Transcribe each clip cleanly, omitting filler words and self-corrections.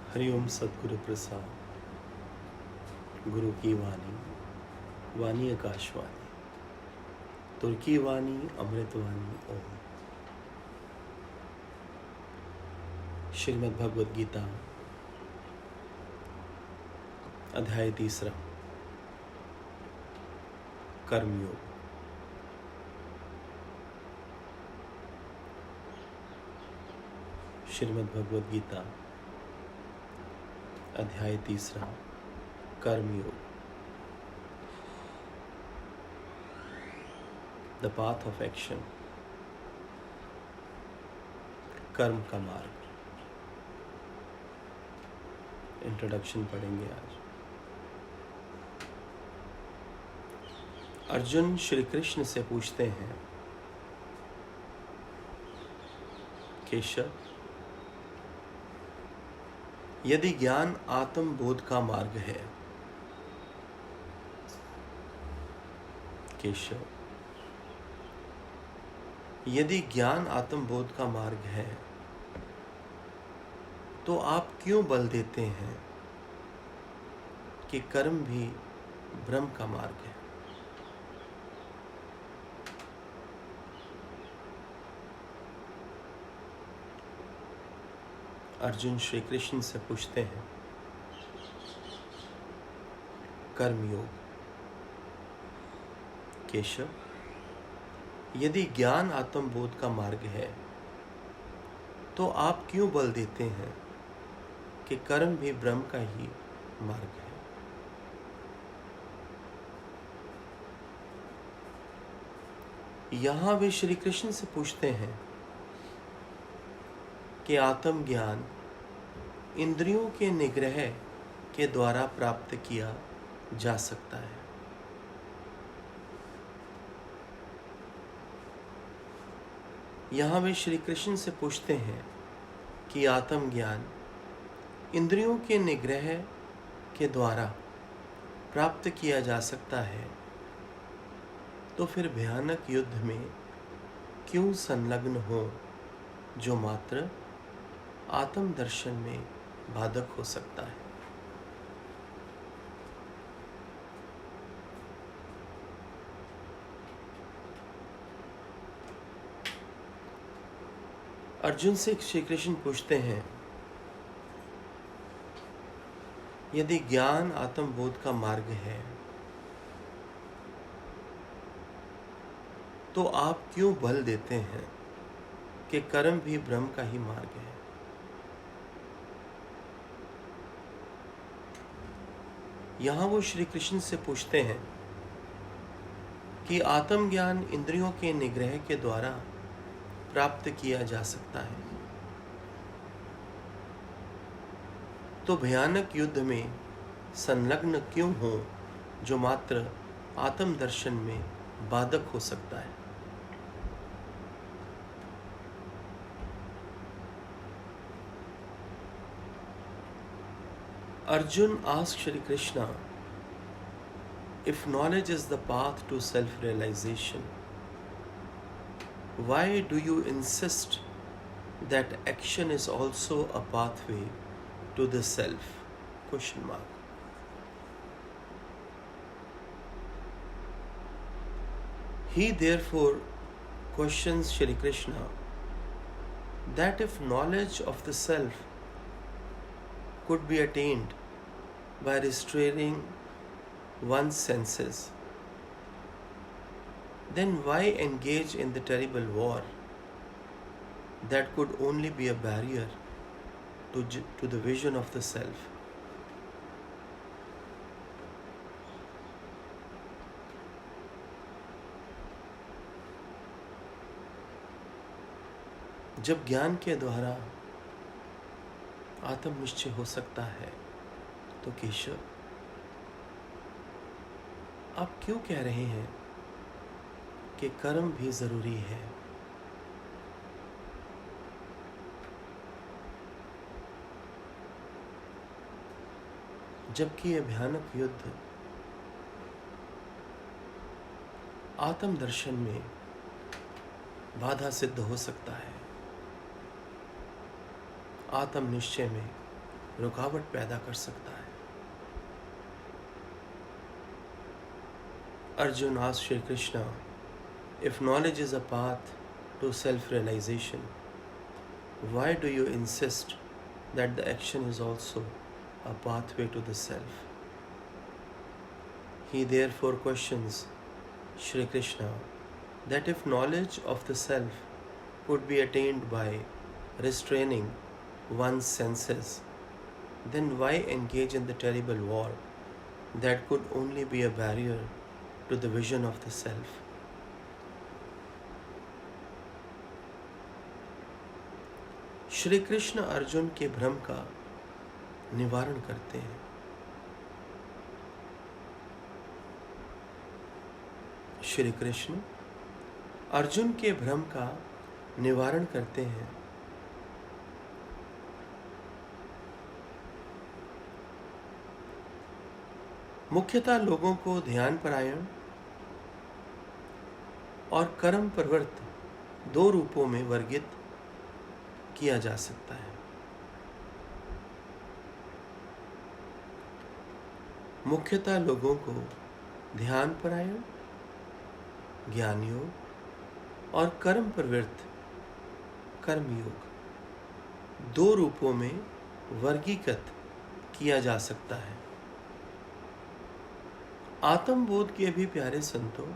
हरिओम सद्गुरु प्रसाद। गुरु की वाणी, वाणी आकाशवाणी, तुर्की वाणी अमृतवाणी। ओम। श्रीमद् भगवद गीता अध्याय 3, कर्मयोग। श्रीमद् भगवद गीता अध्याय 3, कर्मयोग। द पाथ ऑफ एक्शन, कर्म का मार्ग। इंट्रोडक्शन पढ़ेंगे आज। अर्जुन श्री कृष्ण से पूछते हैं, केशव, यदि ज्ञान आत्म बोध का मार्ग है, केशव, यदि ज्ञान आत्म बोध का मार्ग है, तो आप क्यों बल देते हैं कि कर्म भी ब्रह्म का मार्ग है? अर्जुन श्री कृष्ण से पूछते हैं, कर्मयोग। केशव, यदि ज्ञान आत्म बोध का मार्ग है, तो आप क्यों बल देते हैं कि कर्म भी ब्रह्म का ही मार्ग है? यहां वे श्री कृष्ण से पूछते हैं कि आत्म ज्ञान इंद्रियों के निग्रह के द्वारा प्राप्त किया जा सकता है। यहां वे श्री कृष्ण से पूछते हैं कि आत्म ज्ञान इंद्रियों के निग्रह के द्वारा प्राप्त किया जा सकता है, तो फिर भयानक युद्ध में क्यों संलग्न हो, जो मात्र आत्म दर्शन में बाधक हो सकता है? अर्जुन से श्री कृष्ण पूछते हैं, यदि ज्ञान आत्म बोध का मार्ग है, तो आप क्यों बल देते हैं कि कर्म भी ब्रह्म का ही मार्ग है? यहां वो श्री कृष्ण से पूछते हैं कि आत्म ज्ञान इंद्रियों के निग्रह के द्वारा प्राप्त किया जा सकता है, तो भयानक युद्ध में संलग्न क्यों हो, जो मात्र आत्म दर्शन में बाधक हो सकता है? Arjun asked Shri Krishna, if knowledge is the path to self-realization, why do you insist that action is also a pathway to the self? Question mark. He therefore questions Shri Krishna that if knowledge of the self could be attained by restraining one's senses, then why engage in the terrible war that could only be a barrier to the vision of the self? जब ज्ञान के द्वारा आत्मनिश्चय हो सकता है, तो केशव, आप क्यों कह रहे हैं कि कर्म भी जरूरी है? जबकि यह भयानक युद्ध आत्म दर्शन में बाधा सिद्ध हो सकता है, आत्म निश्चय में रुकावट पैदा कर सकता है। Arjun asked Shri Krishna, if knowledge is a path to self-realization, why do you insist that the action is also a pathway to the self? He therefore questions Shri Krishna that if knowledge of the self could be attained by restraining one's senses, then why engage in the terrible war that could only be a barrier to the vision of the self? Shri Krishna Arjun के भ्रम का निवारण करते हैं। श्री कृष्ण अर्जुन के भ्रम का निवारण करते हैं। मुख्यतः लोगों को ध्यान परायण और कर्म प्रवृत्त दो रूपों में वर्गित किया जा सकता है। मुख्यतः लोगों को ध्यान परायण, ज्ञान योग और कर्म प्रवृत्त कर्म योग दो रूपों में वर्गीकृत किया जा सकता है। आत्मबोध के भी प्यारे संतों,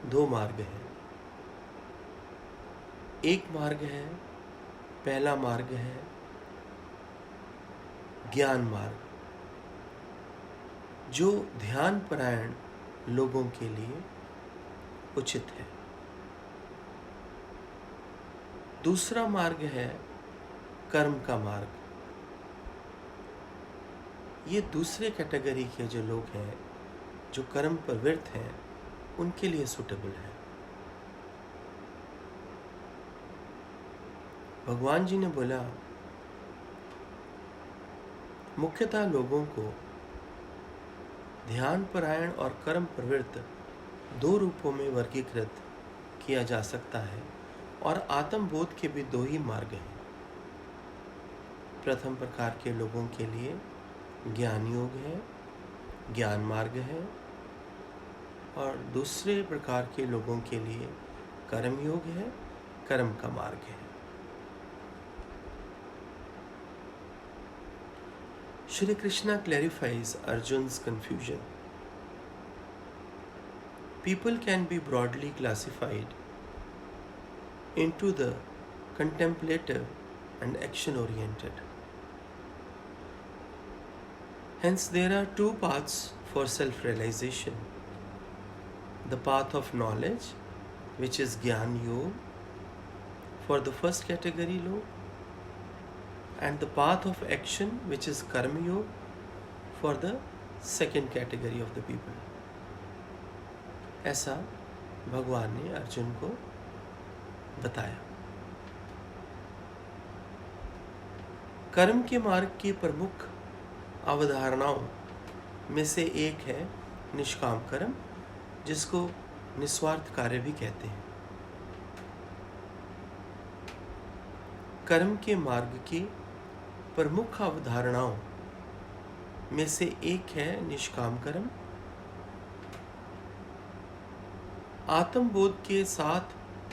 दो मार्ग हैं। एक मार्ग है, पहला मार्ग है ज्ञान मार्ग, जो ध्यान परायण लोगों के लिए उचित है। दूसरा मार्ग है कर्म का मार्ग। ये दूसरे कैटेगरी के जो लोग हैं, जो कर्म प्रवृत्त हैं, उनके लिए सूटेबल है। भगवान जी ने बोला, मुख्यतः लोगों को ध्यान परायण और कर्म प्रवृत्त दो रूपों में वर्गीकृत किया जा सकता है और आत्मबोध के भी दो ही मार्ग हैं। प्रथम प्रकार के लोगों के लिए ज्ञान योग है, ज्ञान मार्ग है, और दूसरे प्रकार के लोगों के लिए कर्म योग है, कर्म का मार्ग है। Shri Krishna clarifies Arjun's confusion. People can be broadly classified into the contemplative and action-oriented. Hence, there are two paths for self-realization. The path of knowledge, which is Gyan Yoga for the first category log, and the path of action, which is Karma Yoga for the second category of the people. ऐसा भगवान ने अर्जुन को बताया। कर्म के मार्ग की प्रमुख अवधारणाओं में से एक है निष्काम कर्म, जिसको निस्वार्थ कार्य भी कहते हैं। कर्म के मार्ग की प्रमुख अवधारणाओं में से एक है निष्काम कर्म। आत्मबोध के साथ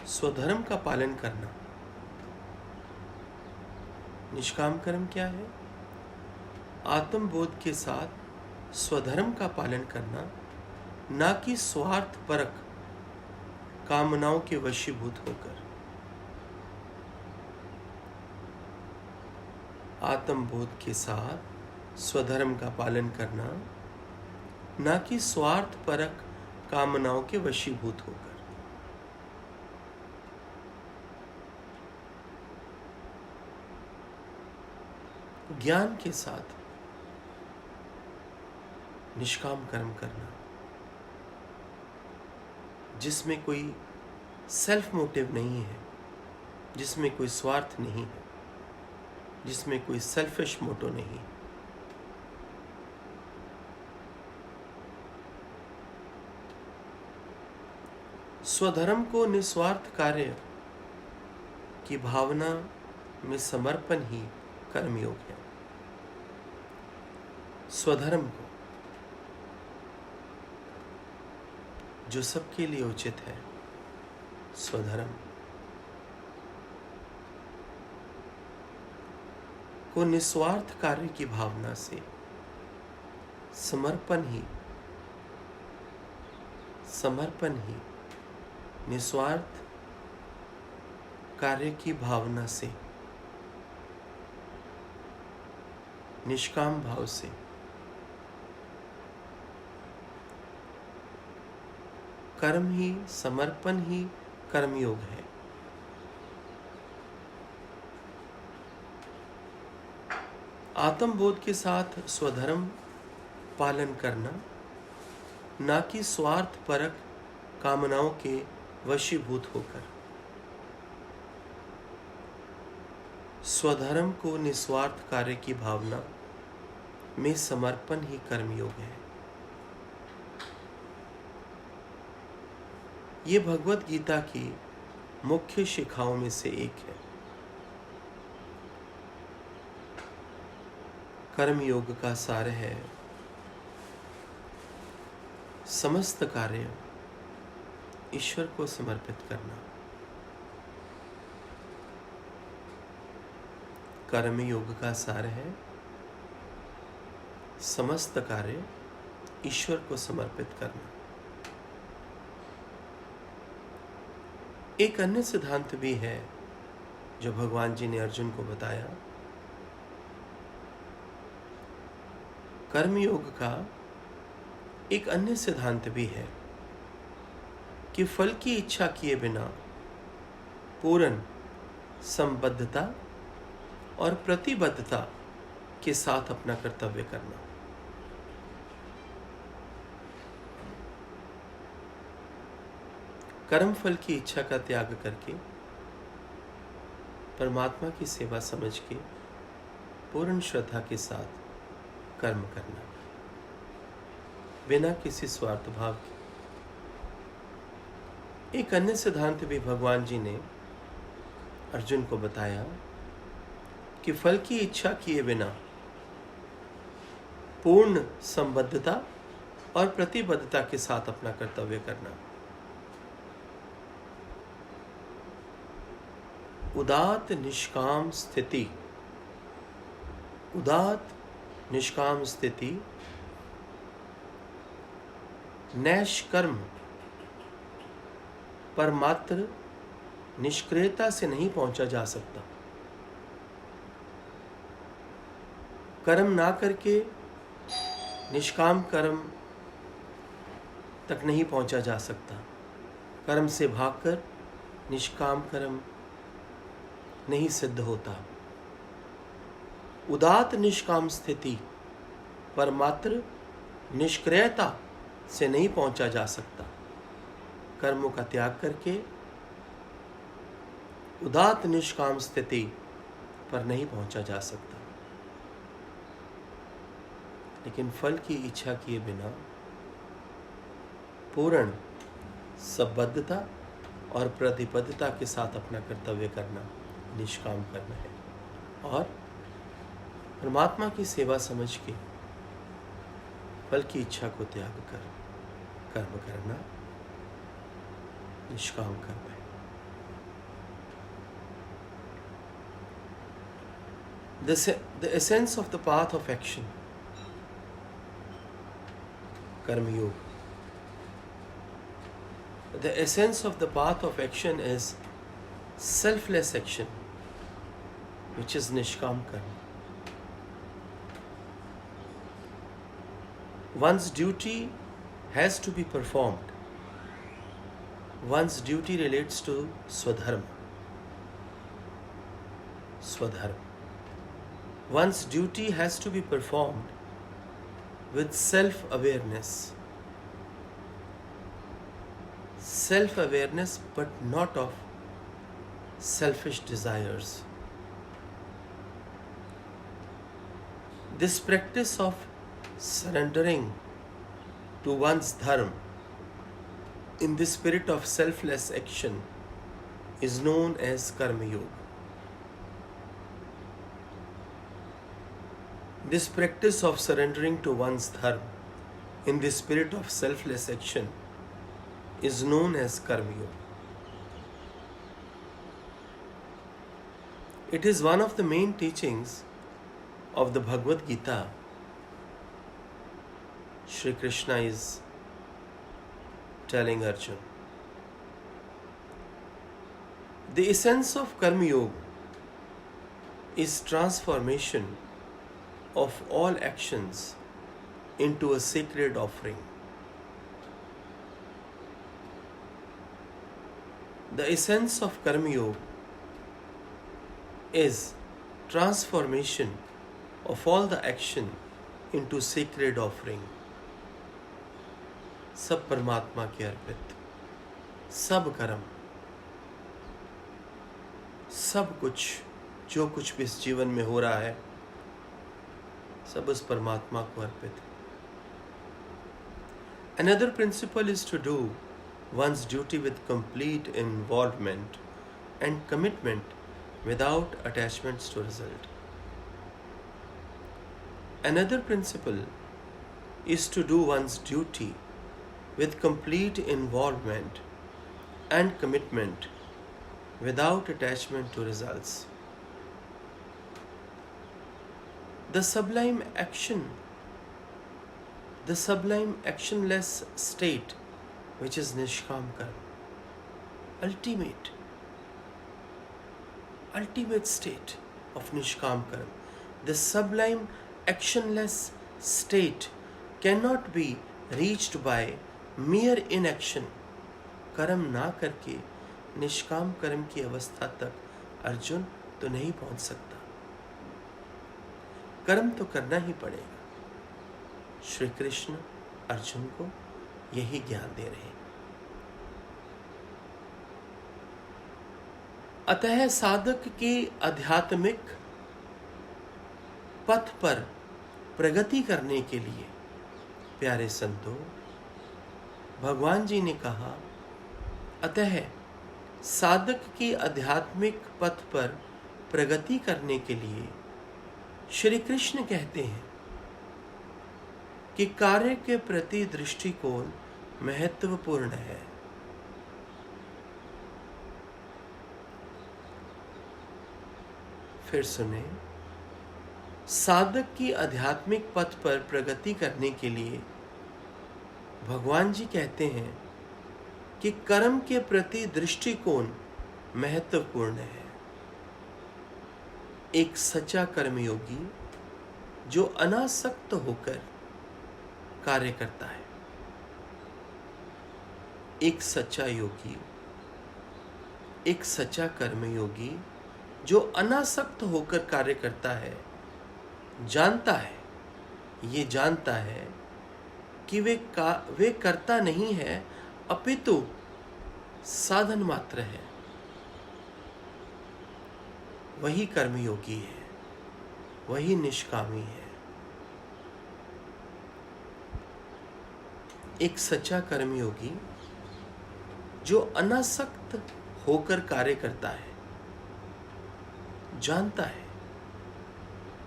स्वधर्म का पालन करना। निष्काम कर्म क्या है? आत्मबोध के साथ स्वधर्म का पालन करना, ना कि स्वार्थ परक कामनाओं के वशीभूत होकर। आत्मबोध के साथ स्वधर्म का पालन करना, ना कि स्वार्थ परक कामनाओं के वशीभूत होकर। ज्ञान के साथ निष्काम कर्म करना, जिसमें कोई सेल्फ मोटिव नहीं है, जिसमें कोई स्वार्थ नहीं है, जिसमें कोई सेल्फिश मोटो नहीं। स्वधर्म को निस्वार्थ कार्य की भावना में समर्पण ही कर्मयोग है। स्वधर्म को, जो सबके लिए उचित है, स्वधर्म को निस्वार्थ कार्य की भावना से समर्पण ही निस्वार्थ कार्य की भावना से, निष्काम भाव से कर्म ही, समर्पण ही कर्मयोग है। आत्मबोध के साथ स्वधर्म पालन करना, ना कि स्वार्थ परक कामनाओं के वशीभूत होकर। स्वधर्म को निस्वार्थ कार्य की भावना में समर्पण ही कर्मयोग है। ये भगवत गीता की मुख्य शिक्षाओं में से एक है। कर्मयोग का सार है समस्त कार्य ईश्वर को समर्पित करना। कर्मयोग का सार है समस्त कार्य ईश्वर को समर्पित करना। एक अन्य सिद्धांत भी है जो भगवान जी ने अर्जुन को बताया। कर्मयोग का एक अन्य सिद्धांत भी है कि फल की इच्छा किए बिना पूर्ण संबद्धता और प्रतिबद्धता के साथ अपना कर्तव्य करना। कर्म फल की इच्छा का त्याग करके परमात्मा की सेवा समझ के पूर्ण श्रद्धा के साथ कर्म करना, बिना किसी स्वार्थ भाव के। एक अन्य सिद्धांत भी भगवान जी ने अर्जुन को बताया कि फल की इच्छा किए बिना पूर्ण संबद्धता और प्रतिबद्धता के साथ अपना कर्तव्य करना। उदात्त निष्काम स्थिति नैष्कर्म पर मात्र निष्क्रियता से नहीं पहुंचा जा सकता। कर्म ना करके निष्काम कर्म तक नहीं पहुंचा जा सकता। कर्म से भागकर निष्काम कर्म नहीं सिद्ध होता। उदात्त निष्काम स्थिति पर मात्र निष्क्रियता से नहीं पहुंचा जा सकता। कर्मों का त्याग करके उदात्त निष्काम स्थिति पर नहीं पहुंचा जा सकता। लेकिन फल की इच्छा किए बिना पूर्ण संबद्धता और प्रतिबद्धता के साथ अपना कर्तव्य करना निष्काम कर्म है। और परमात्मा की सेवा समझ के फल की इच्छा को त्याग कर कर्म करना निष्काम कर्म है। The essence of the path of action, Karma Yoga. The essence of the path of action is selfless action, which is Nishkam Karma. One's duty has to be performed. One's duty relates to Swadharma. One's duty has to be performed with self-awareness. Self-awareness, but not of selfish desires. This practice of surrendering to one's dharma in the spirit of selfless action is known as Karma Yoga. This practice of surrendering to one's dharma in the spirit of selfless action is known as Karma Yoga. It is one of the main teachings of the Bhagavad Gita. Shri Krishna is telling Arjuna. The essence of Karma Yoga is transformation of all actions into a sacred offering. The essence of Karma Yoga is transformation of all the action into sacred offering. सब परमात्मा के अर्पित, सब कर्म, सब कुछ जो कुछ भी इस जीवन में हो रहा है, सब उस परमात्मा को अर्पित है. Another principle is to do one's duty with complete involvement and commitment without attachments to result. Another principle is to do one's duty with complete involvement and commitment without attachment to results. The sublime actionless state, which is Nishkam Karma, ultimate state of Nishkam Karma. The sublime actionless state cannot be reached by mere inaction. कर्म ना करके निष्काम कर्म की अवस्था तक अर्जुन तो नहीं पहुंच सकता. कर्म तो करना ही पड़ेगा. श्री कृष्ण अर्जुन को यही ज्ञान दे रहे हैं. अतः साधक के आध्यात्मिक पथ पर प्रगति करने के लिए प्यारे संतों, भगवान जी ने कहा, अतः साधक की आध्यात्मिक पथ पर प्रगति करने के लिए श्री कृष्ण कहते हैं कि कार्य के प्रति दृष्टिकोण महत्वपूर्ण है. फिर सुने, साधक की आध्यात्मिक पथ पर प्रगति करने के लिए भगवान जी कहते हैं कि कर्म के प्रति दृष्टिकोण महत्वपूर्ण है. एक सच्चा कर्मयोगी जो अनासक्त होकर कार्य करता है, एक सच्चा कर्मयोगी जो अनासक्त होकर कार्य करता है, जानता है कि वे करता नहीं है, अपितु साधन मात्र है. वही कर्मयोगी है, वही निष्कामी है. एक सच्चा कर्मयोगी जो अनासक्त होकर कार्य करता है, जानता है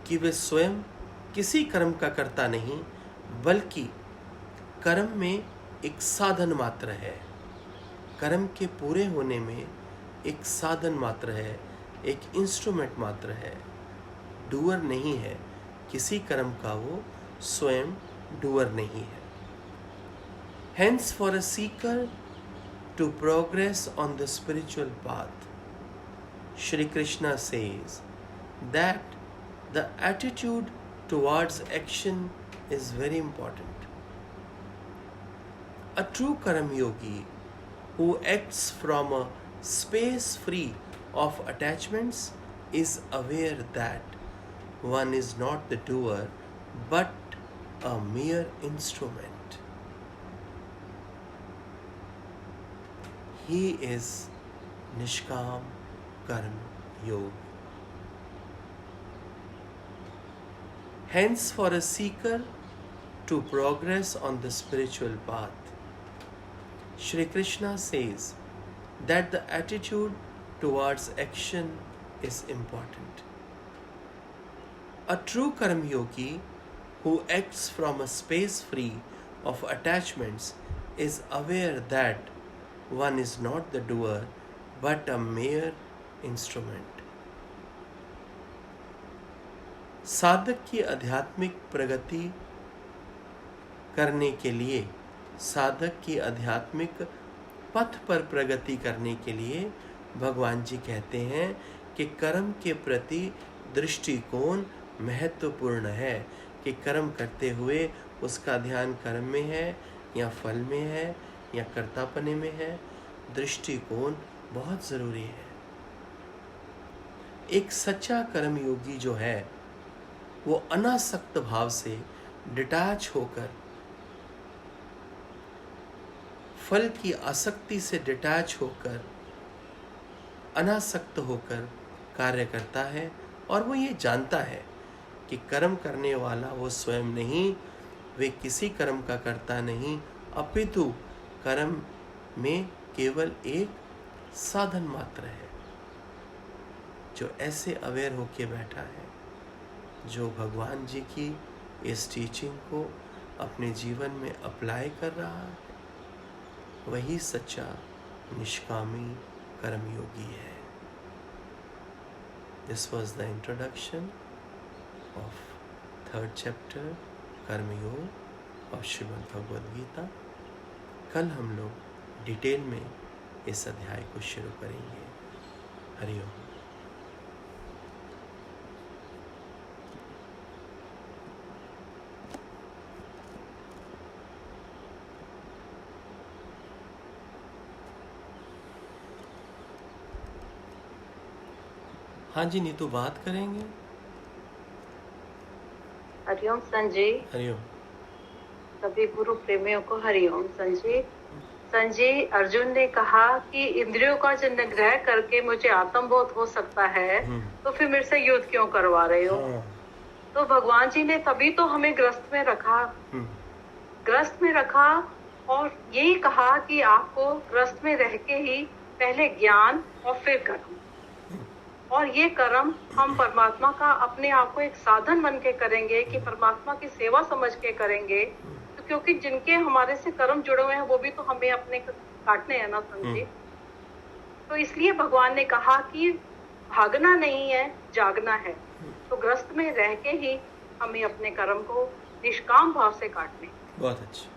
कि वे स्वयं किसी कर्म का कर्ता नहीं, बल्कि कर्म में एक साधन मात्र है. कर्म के पूरे होने में एक साधन मात्र है, एक इंस्ट्रूमेंट मात्र है. डूअर नहीं है, किसी कर्म का वो स्वयं डूअर नहीं है. Hence, for a seeker to progress on the spiritual path, Shri Krishna says that the attitude towards action is very important. A true Karma Yogi who acts from a space free of attachments is aware that one is not the doer but a mere instrument. He is Nishkam Karma Yoga. Hence, for a seeker to progress on the spiritual path, Shri Krishna says that the attitude towards action is important. A true Karma Yogi who acts from a space free of attachments is aware that one is not the doer but a mere instrument. साधक की आध्यात्मिक प्रगति करने के लिए, साधक की आध्यात्मिक पथ पर प्रगति करने के लिए भगवान जी कहते हैं कि कर्म के प्रति दृष्टिकोण महत्वपूर्ण है, कि कर्म करते हुए उसका ध्यान कर्म में है या फल में है या कर्तापने में है। दृष्टिकोण बहुत ज़रूरी है। एक सच्चा कर्मयोगी जो है वो अनासक्त भाव से डिटैच होकर, फल की आसक्ति से डिटैच होकर, अनासक्त होकर कार्य करता है। और वो ये जानता है कि कर्म करने वाला वो स्वयं नहीं, वे किसी कर्म का करता नहीं, अपितु कर्म में केवल एक साधन मात्र है। जो ऐसे अवेयर होके बैठा है, जो भगवान जी की इस टीचिंग को अपने जीवन में अप्लाई कर रहा है, वही सच्चा निष्कामी कर्मयोगी है। This was the introduction of third chapter कर्म योग of श्रीमद् भगवद गीता। कल हम लोग डिटेल में इस अध्याय को शुरू करेंगे। हरि ओम। हाँ जी नीतू, बात करेंगे। हरिओम संजय। हरिओम। सभी गुरु प्रेमियों को हरिओम संजय। संजय, अर्जुन ने कहा कि इंद्रियों का जो निग्रह करके मुझे आत्मबोध हो सकता है, तो फिर मेरे से युद्ध क्यों करवा रहे हो? हाँ। तो भगवान जी ने तभी तो हमें ग्रस्त में रखा, ग्रस्त में रखा और यही कहा कि आपको ग्रस्त में रह के ही पहले ज्ञान और फिर कर्म, और ये कर्म हम परमात्मा का अपने आप को एक साधन बन के करेंगे कि परमात्मा की सेवा समझ के करेंगे। तो क्योंकि जिनके हमारे से कर्म जुड़े हुए हैं वो भी तो हमें अपने काटने हैं ना समझे। तो इसलिए भगवान ने कहा कि भागना नहीं है, जागना है। तो ग्रस्त में रह के ही हमें अपने कर्म को निष्काम भाव से काटने। बहुत अच्छा,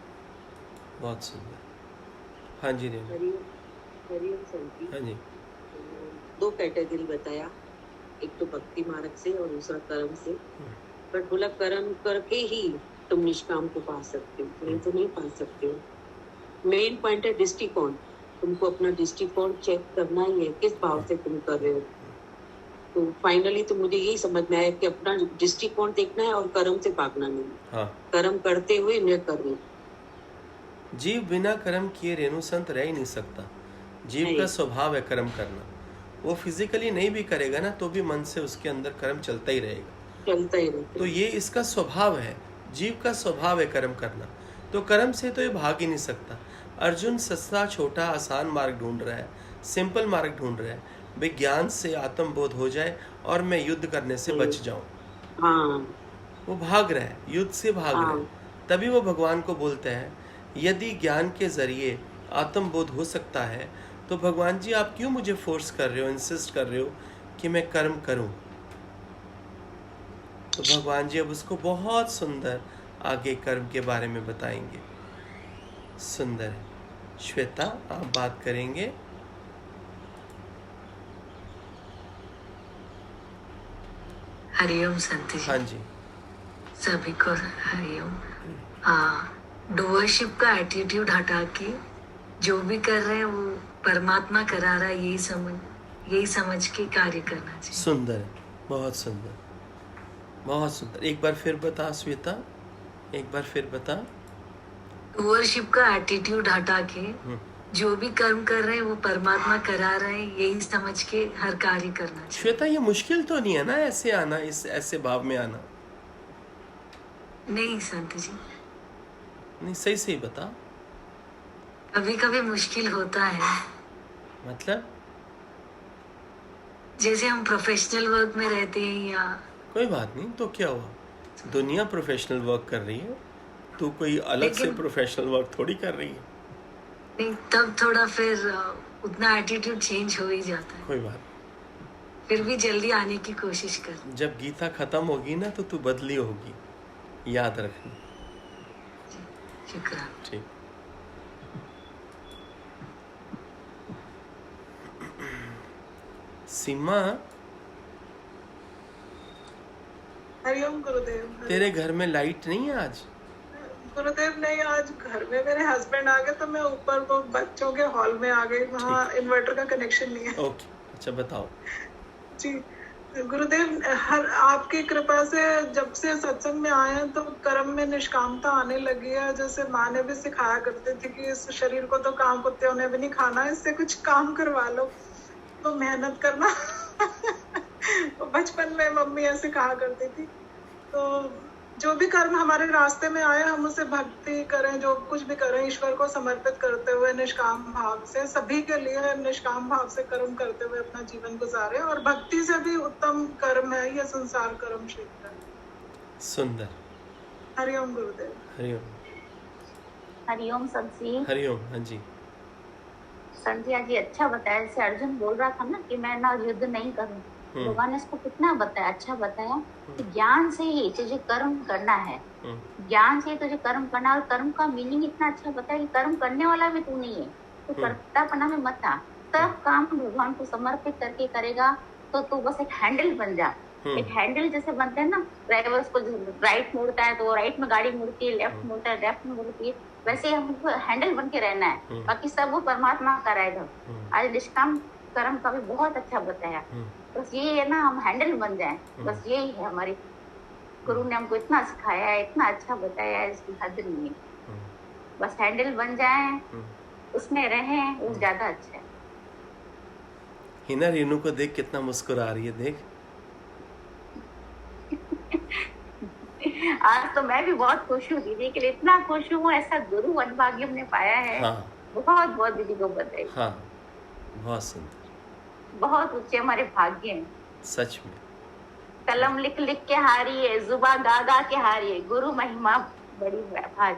बहुत सुंदर। हाँ जी रेणु। हरिओम संजी। हाँ जी। दो कैटेगरी बताया, एक तो भक्ति मार्ग से और दूसरा कर्म से। बट बोला कर्म करके ही तुम निष्काम को पा सकते हो, नहीं तो नहीं पा सकते हो। मेन पॉइंट है दृष्टिकोण। तुमको अपना दृष्टिकोण चेक करना ही है, किस भाव से तुम कर रहे हो। तो फाइनली तो मुझे यही समझ में आया कि अपना दृष्टिकोण देखना है और कर्म से भागना नहीं। हाँ। कर्म करते हुए न करना। जीव बिना कर्म किए रेणु संत रह ही नहीं सकता। जीव का स्वभाव है कर्म करना। वो फिजिकली नहीं भी करेगा ना तो भी मन से उसके अंदर कर्म चलता ही रहेगा। तो ये इसका स्वभाव है, जीव का स्वभाव है कर्म करना। तो कर्म से तो ये भाग ही नहीं सकता। अर्जुन सस्ता छोटा आसान मार्ग ढूंढ रहा है, सिंपल मार्ग ढूंढ रहा है। विज्ञान से आत्मबोध हो जाए और मैं युद्ध करने से बच जाऊं। वो भाग रहा है, युद्ध से भाग रहा है। तभी वो भगवान को बोलता है, यदि ज्ञान के जरिए आत्मबोध हो सकता है तो भगवान जी आप क्यों मुझे फोर्स कर रहे हो, इंसिस्ट कर रहे हो कि मैं कर्म करूं। तो भगवान जी अब उसको बहुत सुंदर आगे कर्म के बारे में बताएंगे। सुंदर है। श्वेता, आप बात करेंगे। हरिओम संत जी। हाँ जी। सभी को हरिओम। डूअरशिप का एटीट्यूड हटा के जो भी कर रहे हैं वो परमात्मा करा रहा है, यही समझ के कार्य करना चाहिए। सुंदर है, बहुत सुंदर, बहुत सुंदर। एक बार फिर बता श्वेता, एक बार फिर बता। डूअरशिप का एटीट्यूड हटा के जो भी कर्म कर रहे हैं वो परमात्मा करा रहे हैं, यही समझ के हर कार्य करना चाहिए। श्वेता, ये मुश्किल तो नहीं है ना ऐसे आना, इस ऐसे भाव में आना? नहीं संत जी। नहीं, सही सही बता। कभी कभी मुश्किल होता है। मतलब जैसे हम प्रोफेशनल वर्क में रहते हैं या कोई बात नहीं, तो क्या हुआ, दुनिया प्रोफेशनल वर्क कर रही है, तू कोई अलग से प्रोफेशनल वर्क थोड़ी कर रही है। नहीं, तब थोड़ा फिर उतना एटीट्यूड चेंज हो ही जाता है। कोई बात, फिर भी जल्दी आने की कोशिश कर। जब गीता खत्म होगी ना तो तू बदली होगी, याद रखना। शुक्रिया। ठीक। सीमा, हरिओम गुरुदेव। तेरे घर में लाइट नहीं है आज? गुरुदेव नहीं, आज घर में मेरे हस्बैंड आ गए तो मैं ऊपर वो बच्चों के हॉल में आ गई, वहाँ इन्वर्टर का कनेक्शन नहीं है। ओके, अच्छा बताओ। जी गुरुदेव, हर आपकी कृपा से जब से सत्संग में आए हैं तो कर्म में निष्कामता आने लगी है। जैसे माँ ने भी सिखाया करती थी कि इस शरीर को तो काम कुत्तों ने भी नहीं खाना, इससे कुछ काम करवा लो, तो मेहनत करना। बचपन में मम्मी ऐसे कहा करती थी। तो जो भी कर्म हमारे रास्ते में आए हम उसे भक्ति करें, जो कुछ भी करें ईश्वर को समर्पित करते हुए निष्काम भाव से, सभी के लिए निष्काम भाव से कर्म करते हुए अपना जीवन गुजारें। और भक्ति से भी उत्तम कर्म है ये संसार कर्म क्षेत्र। सुंदर। हरिओम गुरुदेव। हरिओम। हरिओम संत जी। हरिओम। हाँ जी संत जी, आज ये अच्छा बताया। जैसे अर्जुन बोल रहा था ना कि मैं ना युद्ध नहीं करूँ, भगवान ने इसको कितना बताया, अच्छा बताया कि ज्ञान से ही तुझे कर्म करना है, ज्ञान से ही तुझे कर्म करना। और कर्म का मीनिंग इतना अच्छा बताया कि कर्म करने वाला भी तू नहीं है, तू कर्तापना में मत आ, सब काम भगवान को समर्पित करके करेगा तो तू बस एक हैंडल बन जा। एक हैंडल जैसे बनते हैं ना, ड्राइवर को राइट मुड़ता है तो राइट में गाड़ी मुड़ती है, लेफ्ट मुड़ता है लेफ्ट में मुड़ती है, वैसे हमको हैंडल बन के रहना है, बाकी सब वो परमात्मा कराएगा। आज निष्काम कर्म का भी बहुत अच्छा बताया। बस ये है ना, हम हैंडल बन जाएं, बस यही है हमारी। गुरु ने हमको इतना सिखाया है, इतना अच्छा बताया है, इसकी हद नहीं है। बस हैंडल बन जाएं, उसमें रहें, वो ज्यादा अच्छा है। हिना रीनू को देख कितना मुस्कुरा रही है, देख। आज तो मैं भी बहुत खुश हूँ दीदी के लिए, इतना खुश हूँ, ऐसा गुरु अनभाग्य हमने पाया है। हाँ। बहुत बहुत दीदी को बताइए। हाँ, बहुत सुंदर, बहुत ऊंचे हमारे भाग्य हैं सच में। कलम लिख लिख के हारी है, जुबा गा गा के हारी है, गुरु महिमा बड़ी भारी,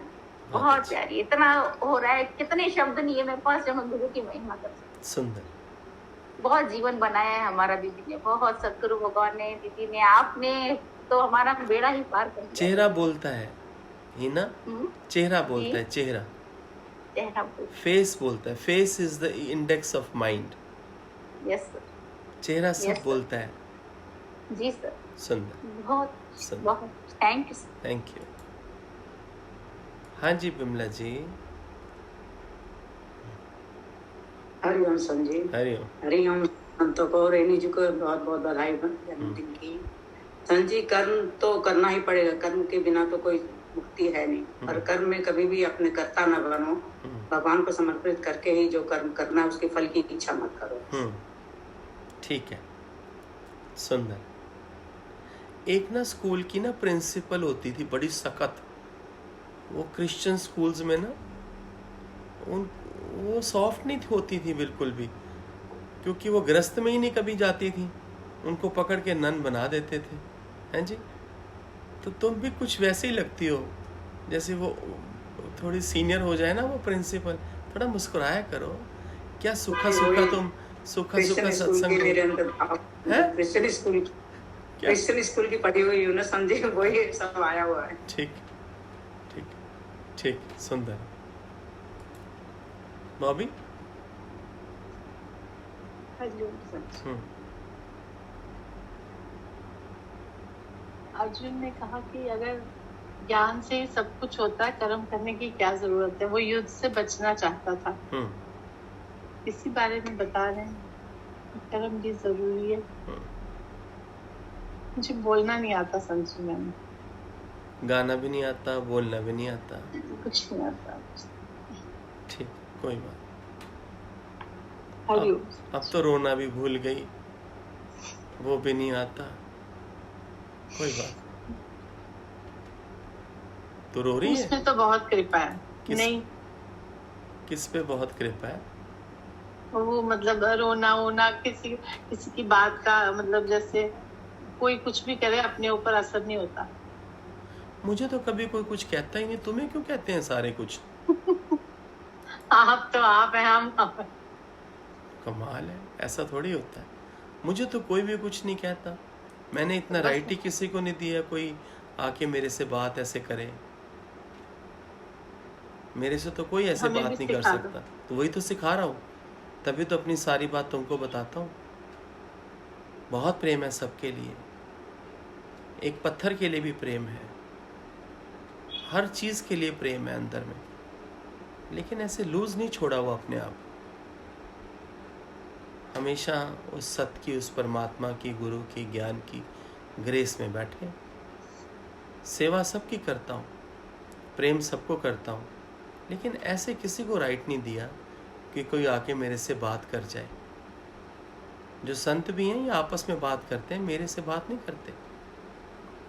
बहुत प्यारी। इतना हो रहा है, कितने शब्द नहीं है मेरे पास जो मैं गुरु की महिमा कर सकती। सुंदर। बहुत जीवन बनाया है हमारा दीदी ने, बहुत सतगुरु भगवान ने, दीदी ने, आपने तो हमारा बेड़ा ही पार कर दिया। चेहरा बोलता है हिना, चेहरा बोलता है, चेहरा, फेस बोलता है। Face is the index of mind. Yes sir. चेहरा सब बोलता है। जी सर। सुंदर, बहुत सुंदर। बहुत thank you sir. Thank you. हाँ जी बिमला जी। हरिओम संजय। हरिओम। हरिओम संतों को, रेनी जी को बहुत बहुत बधाई जन्मदिन की। संजय, कर्म तो करना ही पड़ेगा, कर्म के बिना तो कोई मुक्ति है नहीं। और कर्म में कभी भी अपने कर्ता न बनो, भगवान को समर्पित करके ही जो कर्म करना है उसके फल की इच्छा मत करो। ठीक है, सुंदर। एक ना स्कूल की ना प्रिंसिपल होती थी, बड़ी सख्त। वो क्रिश्चियन स्कूल्स में ना वो सॉफ्ट नहीं होती थी बिल्कुल भी, क्योंकि वो गृहस्थ में ही नहीं कभी जाती थी, उनको पकड़ के नन बना देते थे। हैं जी? तो तुम भी कुछ वैसे ही लगती हो, जैसे वो थोड़ी सीनियर हो जाए ना वो प्रिंसिपल, थोड़ा मुस्कुराया करो। क्या सूखा सूखा तुम सूखा सूखा सत्संग क्रिश्चियन स्कूल की पढ़ी हुई हूँ ना समझे, वही सब आया हुआ है। ठीक ठीक ठीक, सुंदर। बॉबी। अर्जुन ने कहा कि अगर ज्ञान से सब कुछ होता है, कर्म करने की क्या जरूरत है। वो युद्ध से बचना चाहता था। इसी बारे में बता रहे हैं, कर्म भी जरूरी है। मुझे बोलना नहीं आता संजू मैम, गाना भी नहीं आता, बोलना भी नहीं आता, कुछ नहीं आता। ठीक, कोई बात। अब तो रोना भी भूल गई, वो भी नहीं आता, कोई बात। तो रो रही है? उसमें तो बहुत कृपा है। नहीं, किस पे बहुत कृपा है? वो मतलब रोना वोना किसी की बात का, मतलब जैसे कोई कुछ भी करे अपने ऊपर असर नहीं होता। मुझे तो कभी कोई कुछ कहता ही नहीं, तुम्हें क्यों कहते हैं सारे कुछ? आप तो आप हैं, हम आप हैं। कमाल है, ऐसा थोड़ी होता है। मुझे तो कोई भी कुछ नहीं कहता। मैंने इतना राइट ही किसी को नहीं दिया कोई आके मेरे से बात ऐसे करे। मेरे से तो कोई ऐसे हमें बात भी नहीं कर सिखा दो। सकता। तो वही तो सिखा रहा हूँ, तभी तो अपनी सारी बात तुमको बताता हूँ। बहुत प्रेम है सबके लिए, एक पत्थर के लिए भी प्रेम है, हर चीज के लिए प्रेम है अंदर में, लेकिन ऐसे लूज नहीं छोड़ा हुआ अपने आप। हमेशा उस सत्य की, उस परमात्मा की, गुरु की, ज्ञान की ग्रेस में बैठे। सेवा सबकी करता हूँ, प्रेम सबको करता हूँ, लेकिन ऐसे किसी को राइट नहीं दिया कि कोई आके मेरे से बात कर जाए। जो संत भी हैं ये आपस में बात करते हैं, मेरे से बात नहीं करते।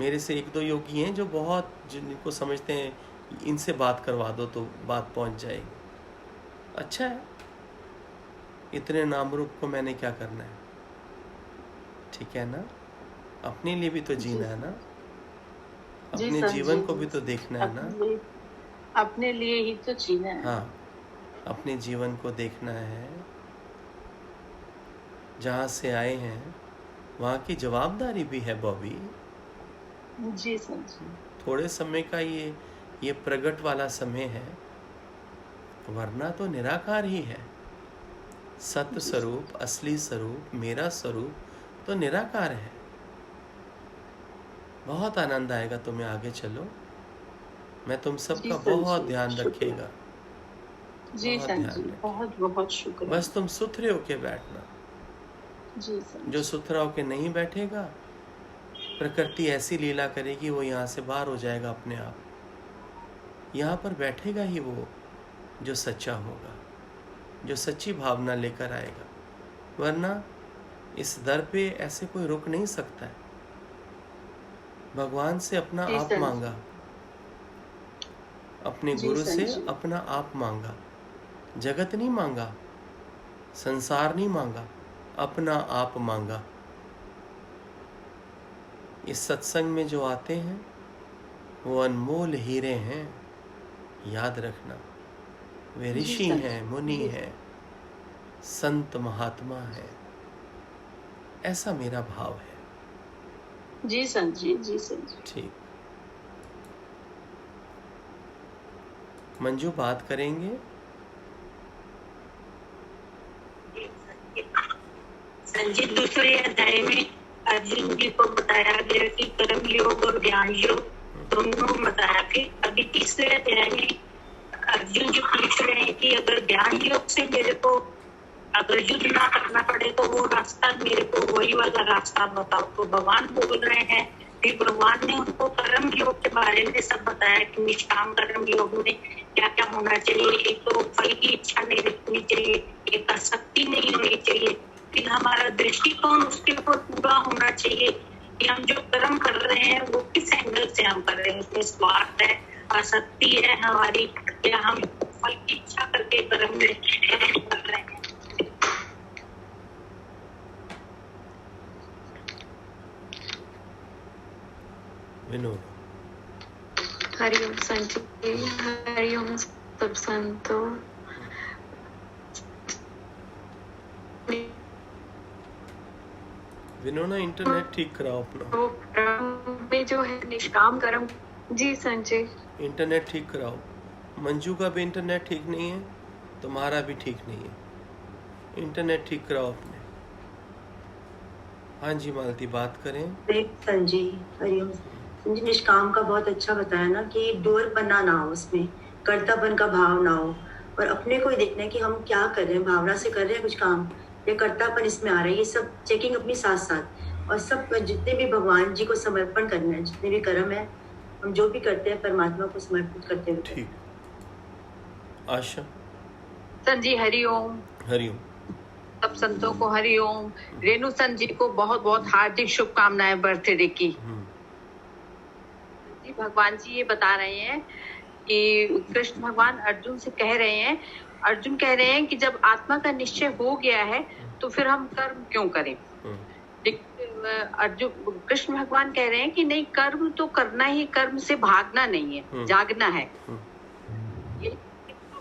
मेरे से एक दो योगी हैं जो बहुत, जिनको समझते हैं इनसे बात करवा दो तो बात पहुंच जाएगी। अच्छा है, इतने नाम रूप को मैंने क्या करना है? ठीक है ना, अपने लिए भी तो जीना है ना, अपने जीवन को भी तो देखना है ना। अपने लिए ही तो जीना है। हाँ, अपने जीवन को देखना है। जहाँ से आए हैं वहाँ की जवाबदारी भी है बॉबी। जी सर जी। थोड़े समय का ये प्रगट वाला समय है, वरना तो निराकार ही है। सत्य स्वरूप, असली स्वरूप, मेरा स्वरूप तो निराकार है। बहुत आनंद आएगा तुम्हें, आगे चलो। मैं तुम सबका बहुत ध्यान रखेगा। जी सर जी, बहुत बहुत शुक्रिया। बस तुम सुथरे होके बैठना। जी सर। जो सुथरा होके नहीं बैठेगा, प्रकृति ऐसी लीला करेगी वो यहाँ से बाहर हो जाएगा अपने आप। यहाँ पर बैठेगा ही वो जो सच्चा होगा, जो सच्ची भावना लेकर आएगा। वरना इस दर पे ऐसे कोई रुक नहीं सकता है। भगवान से अपना आप मांगा, अपने गुरु से अपना आप मांगा, जगत नहीं मांगा, संसार नहीं मांगा, अपना आप मांगा। इस सत्संग में जो आते हैं वो अनमोल हीरे हैं, याद रखना। वे ऋषि हैं, मुनि हैं, संत महात्मा हैं। ऐसा मेरा भाव है। जी सर जी, जी सर जी। ठीक, मंजू बात करेंगे। संजीत दूसरे अध्याय में अर्जुन जी को बताया गया कि कर्म योग और ज्ञान योग दोनों बताया कि अभी तीसरे अध्याय में अर्जुन जो पूछ रहे हैं कि अगर ज्ञान योग से मेरे को अगर युद्ध ना करना पड़े तो वो रास्ता मेरे को वही वाला रास्ता बताओ। तो भगवान बोल रहे हैं कि भगवान ने उनको कर्म योग के बारे में सब बताया कि निष्काम कर्म योग में क्या क्या होना चाहिए। एक तो फल की इच्छा नहीं रखनी चाहिए, एक आसक्ति नहीं होनी चाहिए, फिर हमारा दृष्टिकोण उसके ऊपर पूरा होना चाहिए कि हम जो कर्म कर रहे हैं वो किस एंगल से हम कर रहे हैं। उसमें स्वार्थ है, आसक्ति है हमारी, या हम फल की इच्छा करके कर्म कर रहे हैं। विनोद। हरिओम संजय, हरिओम सब संतों। विनोना इंटरनेट ठीक कराओ अपना। तो कर्म में जो है निष्काम कर्म। जी संजय। इंटरनेट ठीक कराओ। मंजू का भी इंटरनेट ठीक नहीं है, तुम्हारा भी ठीक नहीं है। इंटरनेट ठीक कराओ अपने। हाँ जी मालती, बात करें। संजय, हरिओम संजय। निष्काम का बहुत अच्छा बताया ना कि डोर बना ना हो, उसमें कर्तापन का भाव ना हो, और अपने को ही देखना है कि हम क्या कर रहे हैं, भावना से कर रहे हैं कुछ काम या कर्तापन इसमें आ रहा है। ये सब चेकिंग अपनी साथ साथ, और सब जितने भी भगवान जी को समर्पण करना है, जितने भी कर्म है हम जो भी करते हैं परमात्मा को समर्पित करते हुए। ठीक। आशा। संजी हरिओम। हरिओम। सब संतों को हरिओम। रेणु संत जी को बहुत बहुत हार्दिक शुभकामनाएं बर्थडे की। भगवान जी ये बता रहे हैं कि कृष्ण भगवान अर्जुन से कह रहे हैं, अर्जुन कह रहे हैं कि जब आत्मा का निश्चय हो गया है तो फिर हम कर्म क्यों करें। अर्जुन कृष्ण भगवान कह रहे हैं कि नहीं, कर्म तो करना ही, कर्म से भागना नहीं है, जागना है। ये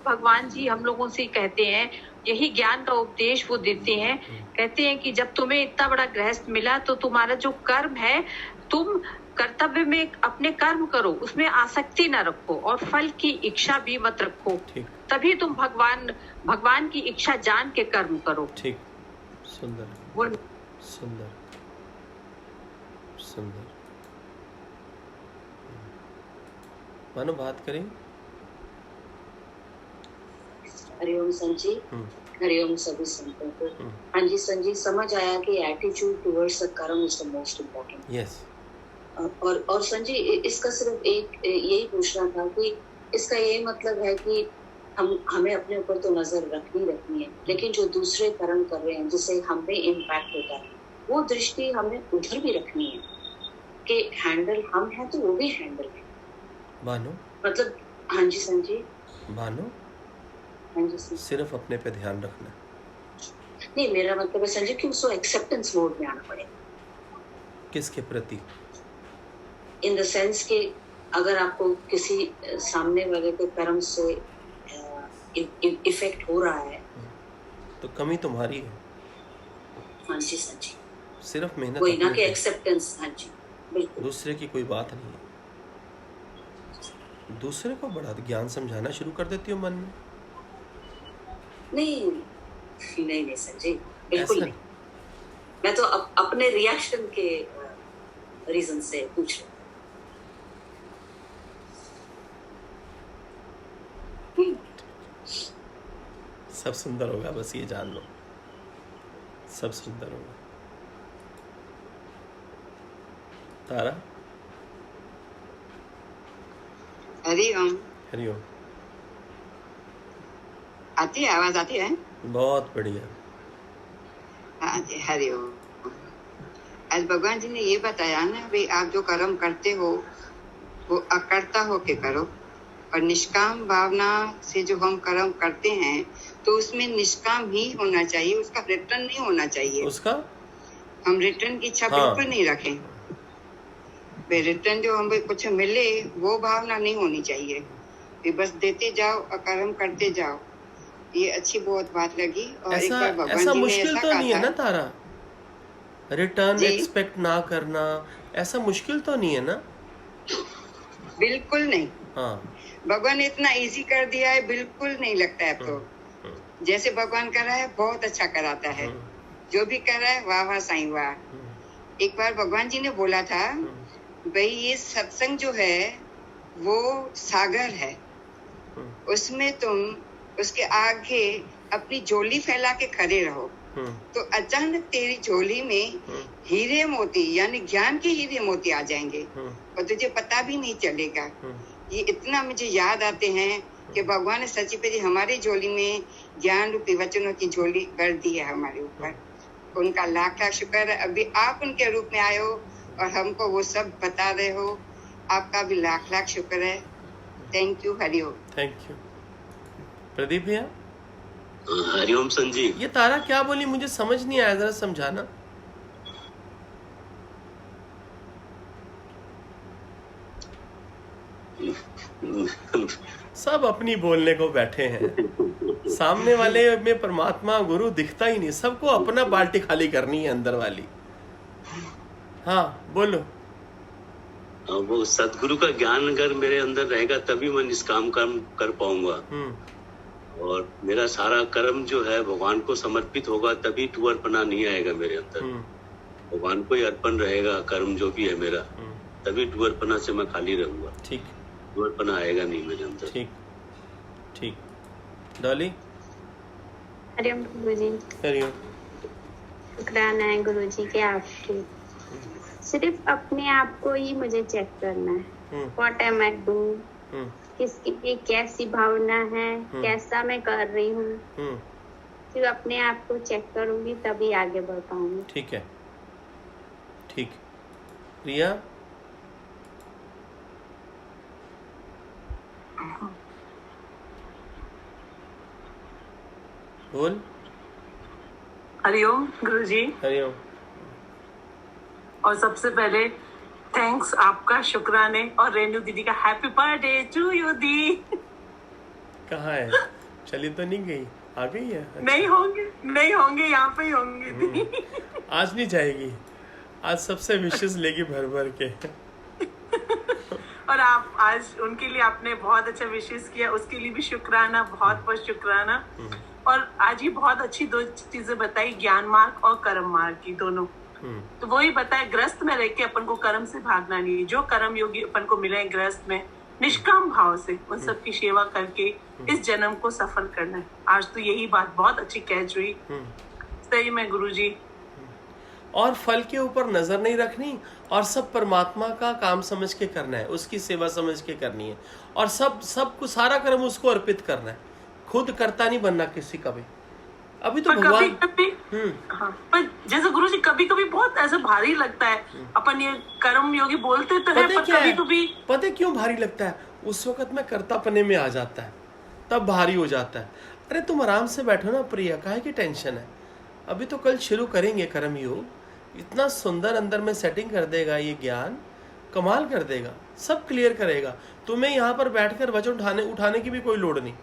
भगवान जी हम लोगों से कहते हैं, यही ज्ञान का उपदेश वो देते हैं। कहते हैं कि जब तुम्हें इतना बड़ा गृहस्थ मिला तो तुम्हारा जो कर्म है, तुम कर्तव्य में अपने कर्म करो, उसमें आसक्ति ना रखो और फल की इच्छा भी मत रखो। तभी तुम भगवान की इच्छा जान के कर्म करो। ठीक, सुंदर सुंदर सुंदर। मानो बात करें। हरिओम संजी, हरिओम सभी संतों को। हाँ जी संजी, समझ आया कि एटीट्यूड टुवर्ड्स द कर्म is the most important. Yes. और संजी, इसका सिर्फ एक यही पूछना था कि इसका ये मतलब है कि हमें अपने ऊपर तो नजर रखनी है, लेकिन जो दूसरे कर्म कर रहे हैं जिससे हम पे इम्पैक्ट होता है, वो दृष्टि हमें उधर भी रखनी है कि हैंडल हम हैं तो वो भी हैंडल है। बानो, मतलब हाँ जी संजी। बानो, हाँ जी संजी। सिर्फ अपने पे ध्यान रखना। नहीं, मेरा मतलब है संजी कि उसको एक्सेप्टेंस मोड में आना पड़ेगा। किसके प्रति? इन द सेंस कि अगर आपको किसी सामने वाले के कर्म से इफेक्ट हो रहा है तो कमी तुम्हारी है। हाँ जी संजी। सिर्फ मेहनत वही ना कि एक्सेप्टेंस। हाँ जी बिल्कुल। दूसरे की कोई बात नहीं है। दूसरे को बड़ा ज्ञान समझाना शुरू कर देती हो मन में। नहीं संजी, बिल्कुल नहीं। मैं तो अपने रिएक्शन के रीजन से पूछ रही हूँ। सब सुंदर होगा, बस ये जान लो, सब सुंदर होगा। तारा। हरिओम। हरिओम। आती है आवाज? आती है? बहुत बढ़िया। हाँ जी, हरिओम। आज भगवान जी ने ये बताया ना भाई, आप जो कर्म करते हो वो अकर्ता होके करो, और निष्काम भावना से जो हम कर्म करते हैं तो उसमें निष्काम ही होना चाहिए, उसका रिटर्न नहीं होना चाहिए। उसका हम रिटर्न की इच्छा बिल्कुल नहीं रखें। रिटर्न जो हमें कुछ मिले वो भावना नहीं होनी चाहिए। बस देते जाओ और कर्म करते जाओ। ये अच्छी बहुत बात लगी। और एक बार भगवान ऐसा जी ने मुश्किल ऐसा तो नहीं है कहा ना तारा, रिटर्न एक्सपेक्ट ना करना, ऐसा मुश्किल तो नहीं है ना? बिल्कुल नहीं। हाँ, भगवान ने इतना इजी कर दिया है, बिल्कुल नहीं लगता है। तो जैसे भगवान कर रहा है बहुत अच्छा कराता है, जो भी कर रहा है वाह वाह साईं वाह। एक बार भगवान जी ने बोला था भाई, ये सत्संग जो है वो सागर है, उसमें तुम उसके आगे अपनी झोली फैला के खड़े रहो तो अचानक तेरी झोली में हीरे मोती यानी ज्ञान के हीरे मोती आ जाएंगे और तुझे पता भी नहीं चलेगा। ये इतना मुझे याद आते हैं कि भगवान ने सच्ची पे हमारी झोली में ज्ञान रूपी वचनों की झोली भर दी है हमारे ऊपर। उनका लाख लाख शुक्र है, अभी आप उनके रूप में आए हो और हमको वो सब बता रहे हो। आपका भी लाख लाख शुक्र है। Thank you. Hariom. Thank you. Pradeep भैया। हरिओम संजी। ये तारा क्या बोली मुझे समझ नहीं आया, जरा समझाना। सब अपनी बोलने को बैठे हैं, सामने वाले में परमात्मा गुरु दिखता ही नहीं, सबको अपना बाल्टी खाली करनी है अंदर वाली। हाँ बोलो। वो सदगुरु का ज्ञान अगर मेरे अंदर रहेगा तभी मैं निष्काम कर्म कर पाऊंगा, और मेरा सारा कर्म जो है भगवान को समर्पित होगा, तभी टूअरपना नहीं आएगा मेरे अंदर। भगवान को ही अर्पण रहेगा कर्म जो भी है मेरा, तभी टूअरपना से मैं खाली रहूंगा। ठीक। टूअरपना आएगा नहीं मेरे अंदर। ठीक ठीक। डॉली। हरिओम गुरुजी। हरिओम। शुक्राना है गुरुजी के आपके। सिर्फ अपने आप को ही मुझे चेक करना है। व्हाट एम आई डूइंग, किसकी कैसी भावना है, कैसा मैं कर रही हूँ। सिर्फ अपने आप को चेक करूंगी तभी आगे बढ़ पाऊंगी। ठीक है, ठीक। रिया। बोल। हरिओम गुरुजी। हरिओम। और सबसे पहले थैंक्स आपका, शुक्राने, और रेनू दीदी का हैप्पी बर्थडे टू यू दी। कहाँ है? चली तो नहीं गई? आ गई है? अच्छा। नहीं होंगे यहाँ पे ही होंगे दी। आज नहीं जाएगी, आज सबसे विशेष लेगी भर भर के। और आप आज उनके लिए आपने बहुत अच्छा विशेष किया, उसके लिए भी शुक्राना, बहुत बहुत शुक्राना। और आज ये बहुत अच्छी दो चीजें बताई, ज्ञान मार्ग और कर्म मार्ग की दोनों। तो वही बताया, ग्रस्त में रह के अपन को कर्म से भागना नहीं, जो कर्म योगी अपन को मिले ग्रस्त में निष्काम भाव से उन सब की सेवा करके इस जन्म को सफल करना है। आज तो यही बात बहुत अच्छी कैच हुई सही में गुरुजी। और फल के ऊपर नजर नहीं रखनी, और सब परमात्मा का काम समझ के करना है, उसकी सेवा समझ के करनी है, और सब कुछ सारा कर्म उसको अर्पित करना है, खुद करता नहीं बनना किसी का भी। अभी तो भगवान हाँ, पर जैसे गुरुजी कभी कभी बहुत ऐसा भारी लगता है, अपन ये कर्म योगी बोलते तो है, पर कभी कभी पता है क्यों भारी लगता है? उस वक्त में कर्तापने में आ जाता है, तब भारी हो जाता है। अरे तुम आराम से बैठो ना प्रिया, काहे की टेंशन है? अभी तो कल शुरू करेंगे कर्म योग, इतना सुंदर अंदर में सेटिंग कर देगा ये ज्ञान, कमाल कर देगा, सब क्लियर करेगा। तुम्हें यहाँ पर बैठकर वचन उठाने की भी कोई लोड़ नहीं,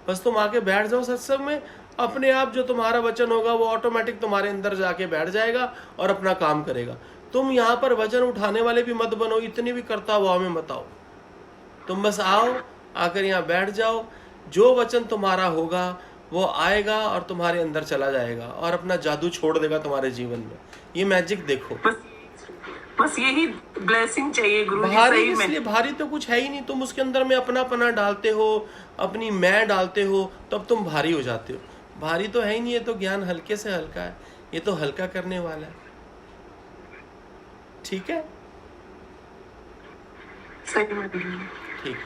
बस तुम आके बैठ जाओ सत्संग में, अपने आप जो तुम्हारा वचन होगा वो ऑटोमेटिक तुम्हारे अंदर जाके बैठ जाएगा और अपना काम करेगा। तुम यहाँ पर वचन उठाने वाले भी मत बनो, इतनी भी करता भाव में मत आओ, तुम बस आओ, आकर यहाँ बैठ जाओ, जो वचन तुम्हारा होगा वो आएगा और तुम्हारे अंदर चला जाएगा और अपना जादू छोड़ देगा तुम्हारे जीवन में। ये मैजिक देखो, बस यही ब्लेसिंग चाहिए गुरुजी। भारी इसलिए भारी तो कुछ है ही नहीं, तुम उसके अंदर में अपना पना डालते हो, अपनी मैं डालते हो, तब तुम भारी हो जाते हो। भारी तो है ही नहीं, ये तो ज्ञान हल्के से हल्का है, ये तो हल्का करने वाला है। ठीक है, ठीक।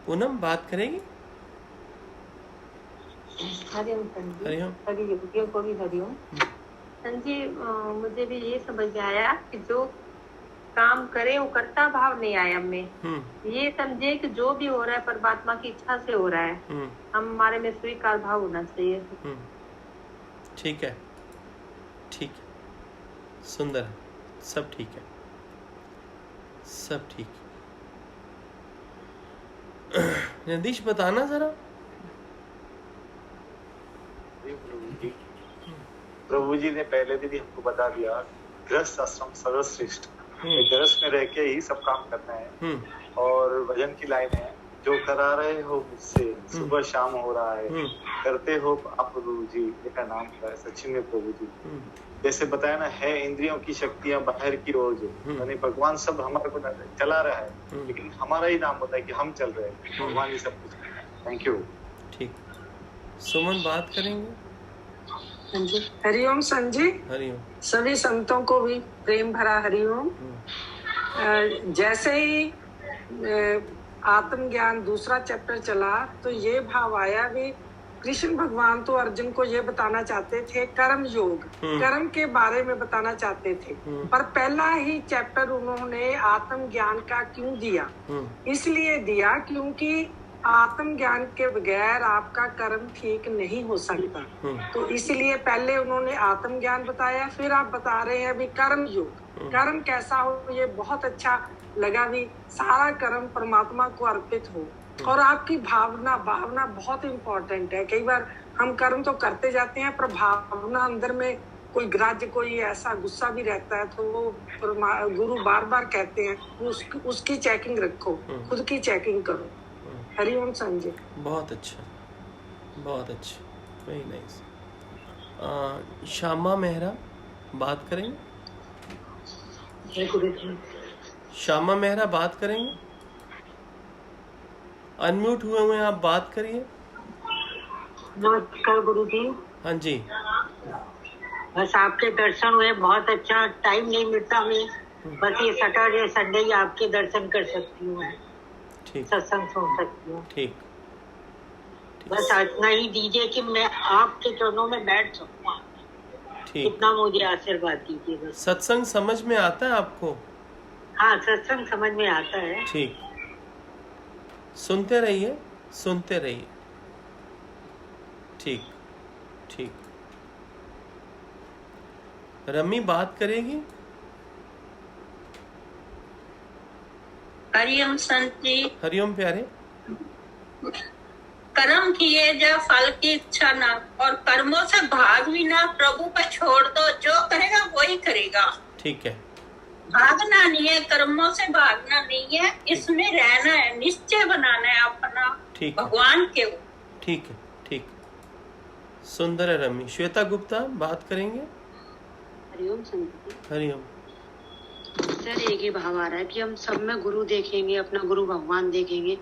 पूनम बात करेगी? हरिओम हरिओम। हरिओम को भी हरिओम। संजी, मुझे भी ये समझ में आया कि जो काम करे वो कर्ता भाव नहीं आया हमें। ये समझे कि जो भी हो रहा है परमात्मा की इच्छा से हो रहा है, हमारे में स्वीकार भाव होना चाहिए। ठीक है, ठीक है, सुंदर है, सब ठीक है, सब ठीक है। नीतीश बताना जरा। प्रभु जी ने पहले दिन ही हमको बता दिया, गृहस्थ आश्रम सर्वश्रेष्ठ, गृहस्थ में रह के ही सब काम करना है। और भजन की लाइन है, जो करा रहे हो मुझसे सुबह शाम हो रहा है, करते हो आप प्रभु जी, मेरा नाम है सचिन में प्रभु जी। जैसे बताया ना, है इंद्रियों की शक्तियां बाहर की ओर जो, यानी भगवान सब हमारे को चला रहा है, लेकिन हमारा ही नाम होता है कि हम चल रहे हैं, भगवान ही सब कुछ। Thank you. ठीक, सुमन बात करेंगे? हरिओम संजी। हरिओम। सभी संतों को भी प्रेम भरा हरिओम। जैसे ही आत्मज्ञान दूसरा चैप्टर चला तो ये भाव आया भी, कृष्ण भगवान तो अर्जुन को ये बताना चाहते थे कर्म योग, कर्म के बारे में बताना चाहते थे, पर पहला ही चैप्टर उन्होंने आत्मज्ञान का क्यों दिया? इसलिए दिया क्योंकि आत्मज्ञान के बगैर आपका कर्म ठीक नहीं हो सकता। तो इसलिए पहले उन्होंने आत्मज्ञान बताया, फिर आप बता रहे हैं अभी कर्म योग। कर्म कैसा हो, ये बहुत अच्छा लगा भी, सारा कर्म परमात्मा को अर्पित हो। और आपकी भावना बहुत इम्पोर्टेंट है। कई बार हम कर्म तो करते जाते हैं, पर भावना अंदर में कोई ग्राह्य, कोई ऐसा गुस्सा भी रहता है, तो वो गुरु बार बार कहते हैं उसकी चेकिंग रखो, खुद की चेकिंग करो। हरिओम संजय। बहुत अच्छा, बहुत अच्छा, वेरी नाइस। श्यामा मेहरा बात करेंगे? श्यामा मेहरा बात करेंगे? अनम्यूट हुए हैं आप, बात करिए। नमस्कार गुरुजी। हाँ जी। बस आपके दर्शन हुए, बहुत अच्छा। टाइम नहीं मिलता हमें, बस ये सैटरडे संडे ही आपके दर्शन कर सकती हूँ, ठीक, सत्संग सुन सकती हूँ। ठीक, बस इतना ही दीजिए कि मैं आपके चरणों में बैठ सकूँ। ठीक, इतना मुझे आशीर्वाद दीजिए बस। सत्संग समझ में आता है आपको? हाँ, सत्संग समझ में आता है। ठीक, सुनते रहिए, सुनते रहिए। ठीक, ठीक। रमी बात करेगी? हरिओम संत जी। हरिओम प्यारे। कर्म किए जब फल की इच्छा ना, और कर्मों से भाग भी ना, प्रभु पर छोड़ दो, जो करेगा वही करेगा। ठीक है। भागना नहीं है, कर्मों से भागना नहीं है, इसमें रहना है, निश्चय बनाना है अपना भगवान के। ठीक है, ठीक। सुंदर है रमी। श्वेता गुप्ता बात करेंगे? हरिओम संत। हरिओम। सर एक ही भाव आ रहा है कि हम सब में गुरु देखेंगे, अपना गुरु भगवान देखेंगे,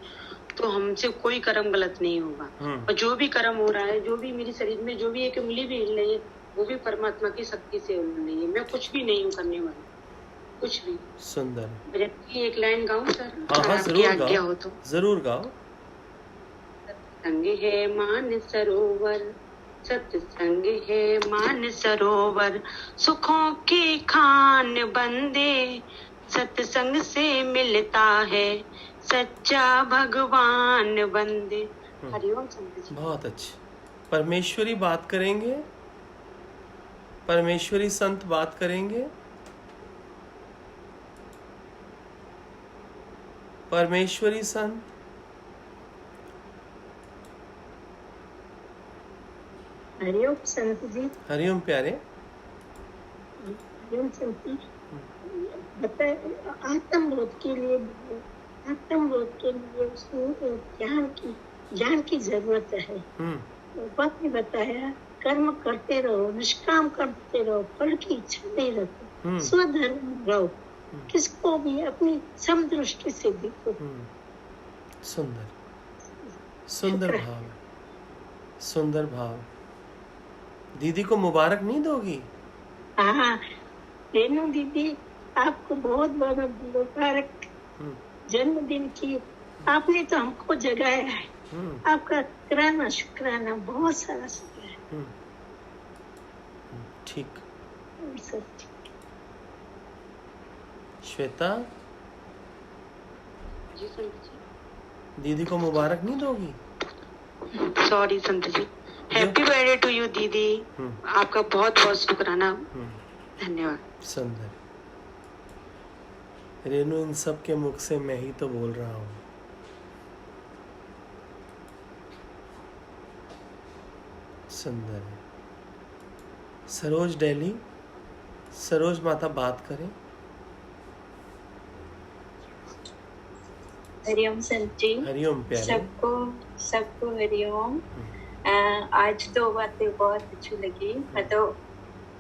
तो हमसे कोई कर्म गलत नहीं होगा। और जो भी कर्म हो रहा है, जो भी मेरे शरीर में जो भी एक उंगली भी हिल रही है, वो भी परमात्मा की शक्ति से हिल रही है। मैं कुछ भी नहीं हूँ करने वाली, कुछ भी। सुंदर। एक लाइन गाऊं सर? हाँ, जरूर गाओ। हो तो जरूर गाओ। सत्संग है मान सरोवर, सत्संग है मान सरोवर, सुखों की खान बंदे, सत्संग से मिलता है सच्चा भगवान बंदे। हरिओम संत जी। बहुत अच्छी। परमेश्वरी बात करेंगे? परमेश्वरी संत बात करेंगे? परमेश्वरी संत। हरिओम संत जी। हरिओम प्यारे। हरिओम संत जी, बताए आत्मबोध के लिए उसको ज्ञान की जरूरत है। बाप ने बताया कर्म करते रहो, निष्काम करते रहो, फल की इच्छा नहीं रखो, स्वधर्म रहो, किसको भी अपनी समदृष्टि से देखो। सुंदर, सुंदर भाव, सुंदर भाव। दीदी को मुबारक नहीं दोगी? हाँ, रेनू दीदी आपको बहुत बहुत मुबारक जन्मदिन की। आपने तो हमको जगाया है, आपका शुक्राना शुक्राना, बहुत सारा शुक्राना। ठीक। श्वेता जी संत जी। दीदी को मुबारक नहीं दोगी? Sorry Sant ji. Happy birthday to you दीदी। आपका बहुत बहुत शुक्राना, धन्यवाद। सुंदर। रेनू, इन सब के मुख से मैं ही तो बोल रहा हूँ। सुंदर। सरोज दिल्ली, सरोज माता बात करें? हरिओम संत जी। हरिओम प्यारे। सबको हरिओम। आज दो बातें बहुत अच्छी लगी, मतलब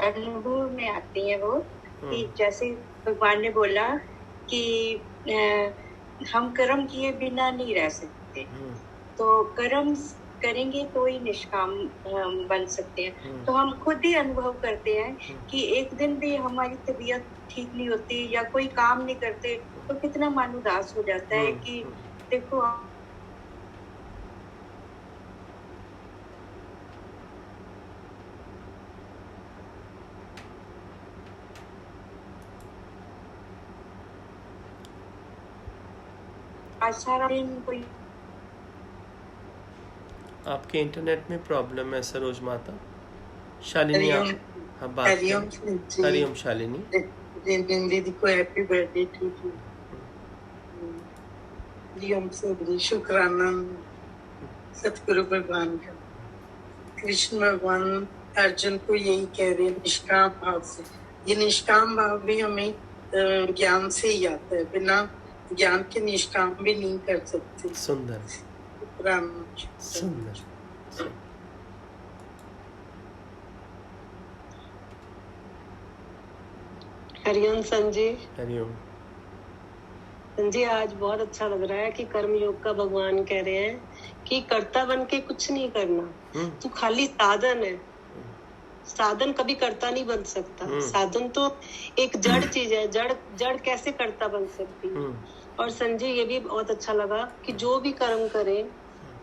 अनुभव में आती है वो, कि जैसे भगवान ने बोला कि हम कर्म किए बिना नहीं रह सकते, तो कर्म करेंगे तो ही निष्काम बन सकते हैं। तो हम खुद ही अनुभव करते हैं कि एक दिन भी हमारी तबीयत ठीक नहीं होती या कोई काम नहीं करते तो कितना मन उदास हो जाता है कि देखो आज सारा दिन कोई। आपके इंटरनेट में प्रॉब्लम है सरोज माता। शालिनी आप हाँ बात करें। हरिओम शालिनी। दीदी को हैप्पी बर्थडे टू यू। जी हम सब शुक्राना सतगुरु भगवान का। कृष्ण भगवान अर्जुन को यही कह रहे हैं, निष्काम भाव से। ये निष्काम भाव भी हमें ज्ञान से ही आता है, बिना ज्ञान के निष्काम भी नहीं कर सकते। सुंदर, सुंदर। हरिओम संजी। हरिओम संजी, आज बहुत अच्छा लग रहा है कि कर्म योग का भगवान कह रहे हैं कि कर्ता बन के कुछ नहीं करना, तू खाली साधन है। साधन कभी कर्ता नहीं बन सकता। साधन तो एक जड़ चीज है, जड़ कैसे कर्ता बन सकती है। और संजय, ये भी बहुत अच्छा लगा कि जो भी कर्म करे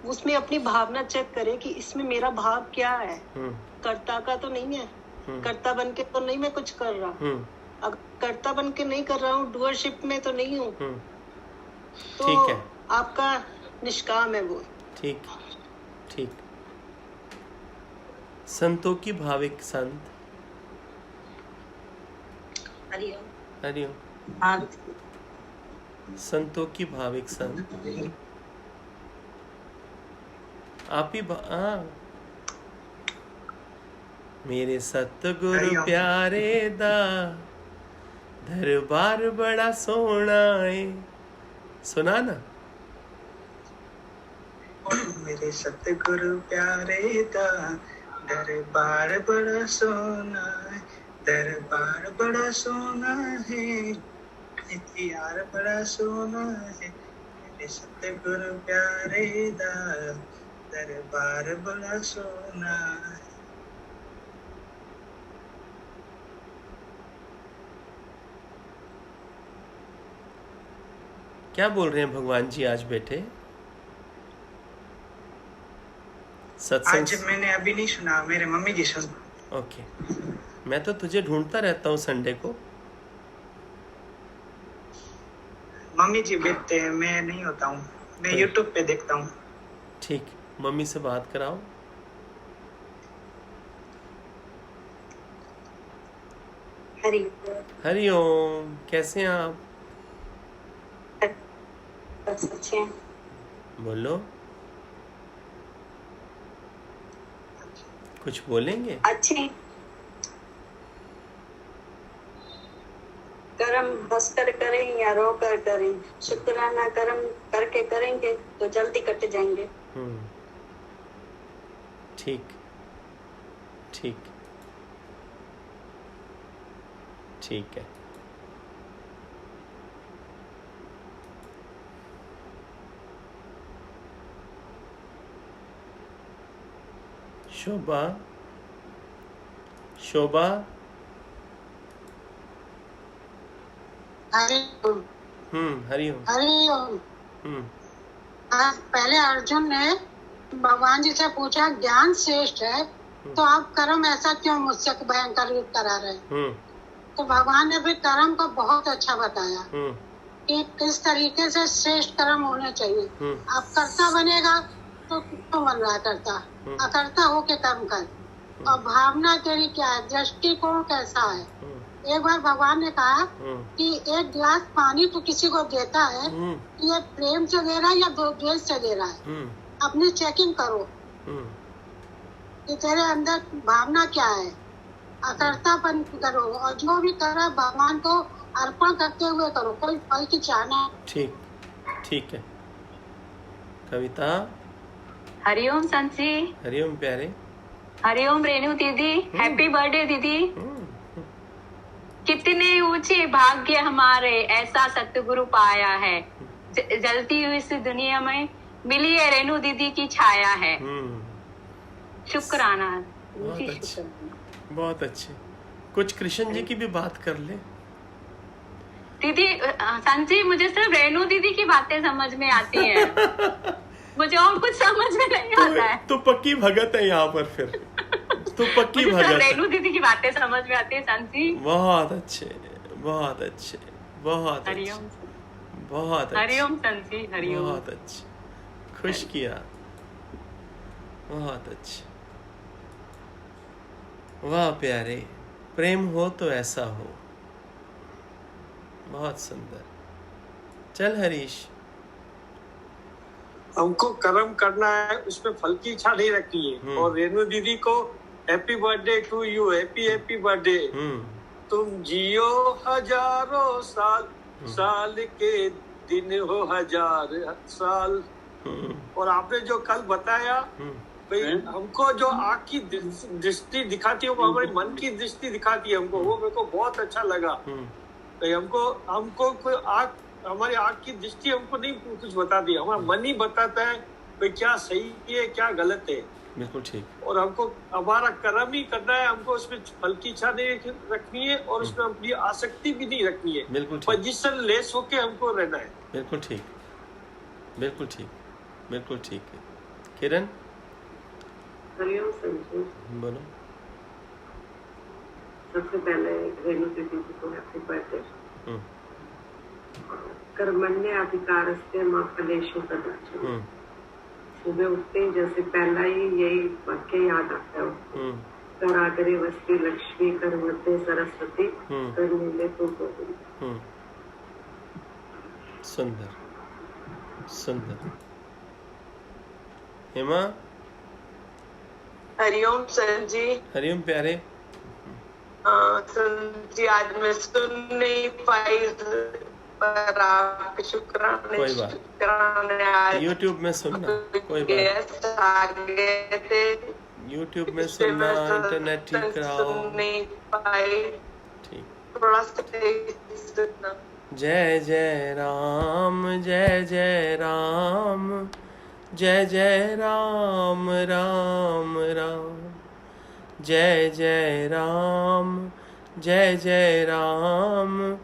उसमें अपनी भावना चेक करे कि इसमें मेरा भाव क्या है। कर्ता का तो नहीं है, कर्ता बन के तो नहीं मैं कुछ कर रहा। अगर कर्ता बन के नहीं कर रहा हूँ, डूअरशिप में तो नहीं हूँ, तो ठीक है, आपका निष्काम है वो। ठीक ठीक। संतों की भाविक संत हरिओम। संतों की भाविक संत आप ही मेरे सतगुरु प्यारे दा दरबार बड़ा सोना है, सुना ना। मेरे सतगुरु प्यारे दा दरबार बड़ा सोना है, दरबार बड़ा सोना है, इतिहार बड़ा सोना है। मेरे सतगुरु प्यारे दा दरबार बड़ा सोना है। क्या बोल रहे हैं भगवान जी आज बेटे? सत्संग आज मैंने अभी नहीं सुना, मेरे मम्मी जी सुन। ओके, मैं तो तुझे ढूंढता रहता हूँ संडे को। मम्मी जी बैठते हैं, मैं नहीं होता हूँ, मैं यूट्यूब पे देखता हूँ। ठीक, मम्मी से बात कराओ। हरिओम, कैसे हैं आप? अच्छे। बोलो, कुछ बोलेंगे? अच्छे। कर्म हंस कर करें या रो कर करें, शुक्राना कर्म करके करेंगे तो जल्दी कट जाएंगे। ठीक ठीक ठीक है। शोभा, शोभा, हरिओम। हरिओम। हरिओम। पहले अर्जुन ने भगवान जी से पूछा ज्ञान श्रेष्ठ है तो आप कर्म ऐसा क्यों मुझसे भयंकर करा रहे? तो भगवान ने भी कर्म को बहुत अच्छा बताया कि किस तरीके से श्रेष्ठ कर्म होने चाहिए। आप कर्ता बनेगा तो क्यों बन रहा है कर्ता? अकर्ता हो के कर्म कर। और भावना तेरी क्या है, दृष्टिकोण कैसा है? एक बार भगवान ने कहा कि एक गिलास पानी तो किसी को देता है, ये प्रेम से दे रहा है या द्वेष से दे रहा है? अपनी चेकिंग करो कि तेरे अंदर भावना क्या है। अकर्तापन करो और जो भी करो भगवान को अर्पण करते हुए करो, कोई फल की चाहना। ठीक ठीक है। कविता। हरिओम संत जी। हरिओम प्यारे। हरिओम रेणु दीदी, हैप्पी बर्थडे दीदी। कितने ऊंचे भाग्य हमारे, ऐसा सतगुरु पाया है। जलती हुई इस दुनिया में मिली है रेणु दीदी की छाया है। शुक्राना। बहुत अच्छे। कुछ कृष्ण जी की भी बात कर ले दीदी। संत जी, मुझे सिर्फ रेणु दीदी की बातें समझ में आती हैं। मुझे और कुछ समझ में नहीं आता है। तो पक्की भगत है यहाँ पर फिर। तो पक्की भगत। रेणु दीदी की बातें समझ में आती है संत जी। बहुत अच्छे, बहुत अच्छे, बहुत अच्छे, बहुत अच्छे। हरिओम संत जी, हरिओम। बहुत अच्छे, खुश किया, बहुत अच्छे। वाह प्यारे, प्रेम हो तो ऐसा हो। बहुत सुंदर। चल हरीश। हमको कर्म करना है, उसमें फल की इच्छा नहीं रखनी है। और रेणु दीदी को happy birthday to you, happy happy birthday. तुम जियो हजारों साल, साल के दिन हो हजार साल। और आपने जो कल बताया भाई, हमको जो आँख की दृष्टि दिखाती है वो हमारे मन की दृष्टि दिखाती है हमको, वो मेरे को बहुत अच्छा लगा। भाई हमको कोई आँख, हमारी आँख की दृष्टि हमको नहीं कुछ बताती है, हमारा मन ही बताता है भाई क्या सही है क्या गलत है। बिल्कुल ठीक। और हमको हमारा कर्म ही करना है, हमको उसमें फल की इच्छा नहीं रखनी है और उसमें अपनी आसक्ति भी नहीं रखनी है। बिल्कुल ठीक। पोजीशन लेस होके हमको रहना है। बिल्कुल ठीक, बिल्कुल ठीक, बिल्कुल ठीक है। किरण। हरिओम संत। बोलो। सबसे पहले रेणु दीदी को हैप्पी बर्थडे। कर्मण्य अधिकारस्ते मां फलेषु कदाचन। सुबह उठते ही जैसे पहला ही यही वाक्य याद आता है, करागरे वस्ती लक्ष्मी कर मध्य सरस्वती कर मिले तो गोविंद। सुंदर सुंदर। हेमा। हरिओम सर जी। हरिओम प्यारे। सर जी आज मैं सुन नहीं पाई पर आपके शुक्राने कोई बात, YouTube में सुनना, कोई बात, आ थे YouTube में सुनना, इंटरनेट ठीक कराओ। सुन नहीं पाई, ठीक, थोड़ा सा। जय जय राम जय जय राम जय जय राम राम राम जय जय राम जय जय राम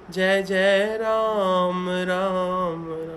जय जय राम राम राम।